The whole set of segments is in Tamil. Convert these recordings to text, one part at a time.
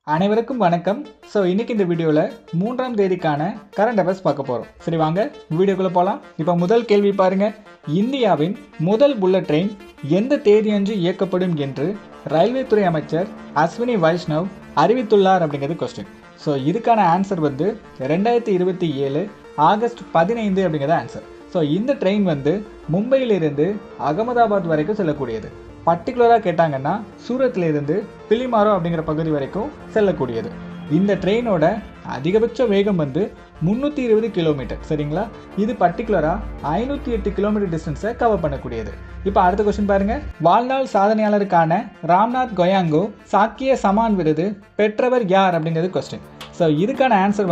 அனைவருக்கும் வணக்கம். இன்னைக்கு இந்த வீடியோவில் 3ஆம் தேதிக்கான கரண்ட் அஃபேர்ஸ் பார்க்க போகிறோம். சரி வாங்க வீடியோக்குள்ளே போகலாம். இப்போ முதல் கேள்வி பாருங்க. இந்தியாவின் முதல் புல்லட் ட்ரெயின் எந்த தேதியன்று இயக்கப்படும் என்று ரயில்வே துறை அமைச்சர் அஸ்வினி வைஷ்ணவ் அறிவித்துள்ளார் அப்படிங்கிறது கொஸ்டின். இதுக்கான ஆன்சர் 2027 ஆகஸ்ட் 15 அப்படிங்கிறது ஆன்சர். இந்த ட்ரெயின் மும்பையிலிருந்து அகமதாபாத் வரைக்கும் செல்லக்கூடியது. பர்டிகுலராக கேட்டாங்கன்னா சூரத்திலிருந்து பிலிமாரோ அப்படிங்கிற பகுதி வரைக்கும் செல்லக்கூடியது. இந்த ட்ரெயினோட அதிகபட்ச வேகம் 320 கிலோமீட்டர். சரிங்களா? இது பர்டிகுலராக 508 கிலோமீட்டர் டிஸ்டன்ஸை கவர் பண்ணக்கூடியது. இப்போ அடுத்த கொஸ்டின் பாருங்க. வாழ்நாள் சாதனையாளருக்கான ராம்நாத் கோயங்கோ சாக்கிய சமான் விருது பெற்றவர் யார் அப்படிங்கிறது கொஸ்டின். இதுக்கான ஆன்சர்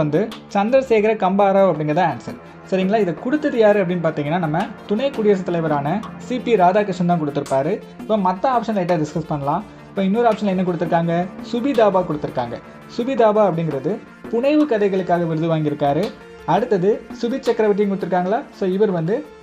சந்திரசேகர கம்பாராவ் அப்படிங்கிறத ஆன்சர். சரிங்களா? இதை கொடுத்தது யார் அப்படின்னு பார்த்தீங்கன்னா நம்ம துணை குடியரசுத் தலைவரான சிபி ராதாகிருஷ்ணன் தான் கொடுத்துருப்பாரு. இப்போ மற்ற ஆப்ஷன் லைட்டாக டிஸ்கஸ் பண்ணலாம். இப்போ இன்னொரு ஆப்ஷனில் என்ன கொடுத்துருக்காங்க? சுபிதாபா கொடுத்துருக்காங்க. சுபிதாபா அப்படிங்கிறது புனைவு கதைகளுக்காக விருது வாங்கியிருக்காரு. அடுத்தது சுபித் சக்கரவர்த்தியும் கொடுத்துருக்காங்களா? இவர்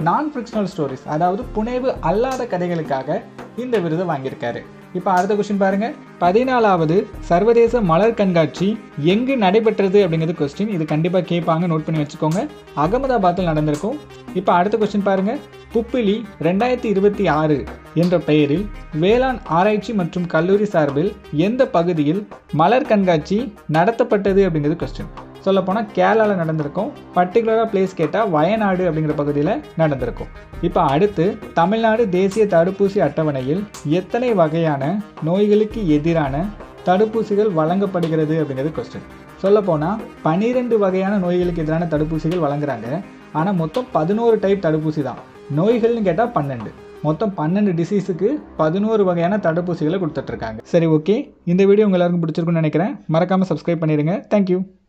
நான் ஃபிக்ஷனல் ஸ்டோரிஸ், அதாவது புனைவு அல்லாத கதைகளுக்காக இந்த விருதை வாங்கியிருக்காரு. இப்போ அடுத்த கொஸ்டின் பாருங்க. 14வது சர்வதேச மலர் கண்காட்சி எங்கு நடைபெற்றது அப்படிங்கிறது கொஸ்டின். இது கண்டிப்பாக கேட்பாங்க, நோட் பண்ணி வச்சுக்கோங்க. அகமதாபாத்தில் நடந்திருக்கும். இப்போ அடுத்த கொஸ்டின் பாருங்க. புப்பிலி 2026 என்ற பெயரில் வேளாண் ஆராய்ச்சி மற்றும் கல்லூரி சார்பில் எந்த பகுதியில் மலர் கண்காட்சி நடத்தப்பட்டது அப்படிங்கிறது கொஸ்டின். சொல்லப்போனால் கேரளாவில் நடந்திருக்கும். பர்டிகுலராக பிளேஸ் கேட்டால் வயநாடு அப்படிங்கிற பகுதியில் நடந்திருக்கும். இப்போ அடுத்து தமிழ்நாடு தேசிய தடுப்பூசி அட்டவணையில் எத்தனை வகையான நோய்களுக்கு எதிரான தடுப்பூசிகள் வழங்கப்படுகிறது அப்படிங்கிறது கொஸ்டின். சொல்லப்போனால் 12 வகையான நோய்களுக்கு எதிரான தடுப்பூசிகள் வழங்குறாங்க. ஆனால் மொத்தம் 11 டைப் தடுப்பூசி தான். நோய்கள்னு கேட்டால் 12. மொத்தம் 12 டிசீஸுக்கு 11 வகையான தடுப்பூசிகளை கொடுத்துட்ருக்காங்க. சரி, ஓகே. இந்த வீடியோ உங்கள் எல்லாருக்கும் பிடிச்சிருக்குன்னு நினைக்கிறேன். மறக்காமல் சப்ஸ்கிரைப் பண்ணிடுங்க. தேங்க்யூ.